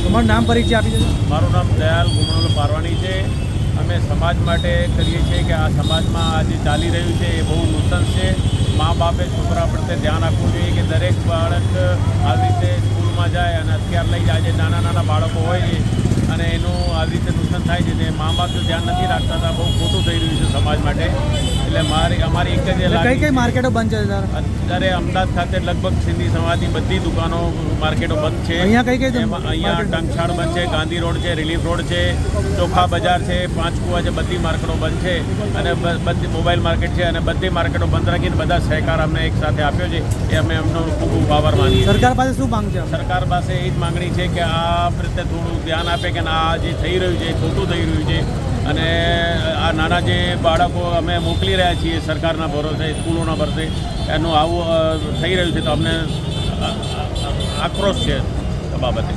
તમારું નામ પરિચય આપી દેજો। મારું નામ દયાલ ગુમણોલ પારવાણી છે। અમે સમાજ માટે કરીએ છીએ કે આ સમાજમાં આજે ચાલી રહ્યું છે એ બહુ નૂતન છે। મા બાપે છોકરા પ્રત્યે ધ્યાન આપવું જોઈએ કે દરેક બાળક આવી રીતે સ્કૂલમાં જાય અને અત્યાર લઈ આજે નાના નાના બાળકો હોય અને એનું આવી રીતે નુકસાન થાય છે ને મા બાપ જો ધ્યાન નથી રાખતા તો બહુ ખોટું થઈ રહ્યું છે સમાજ માટે। એટલે અમારી એક જ કઈ કઈ માર્કેટો બંધ છે સર? અત્યારે અમદાવાદ ખાતે લગભગ સિંધી સમાજની બધી દુકાનો માર્કેટો બંધ છે। અહીંયા કઈ કઈ અહીંયા ટંકશાળ બંધ છે, ગાંધી રોડ છે, રિલીફ રોડ છે, ચોખા બજાર છે, પાંચકુવા છે, બધી માર્કેટો બંધ છે અને બધી મોબાઈલ માર્કેટ છે અને બધી માર્કેટો બંધ રાખીને બધા સહકાર અમને એક સાથે આપ્યો છે એ અમે એમનો ખૂબ ખૂબ આભાર માનીએ। સરકાર પાસે શું માંગ છે? સરકાર પાસે એ જ માંગણી છે કે આ પ્રત્યે થોડું ધ્યાન આપે કે આ જે થઈ રહ્યું છે ખોટું થઈ રહ્યું છે અને આ નાના જે બાળકો અમે મોકલી રહ્યા છીએ સરકારના ભરોસે સ્કૂલોના ભરોસે એનું આવું થઈ રહ્યું છે તો અમને આક્રોશ છે આ બાબતે।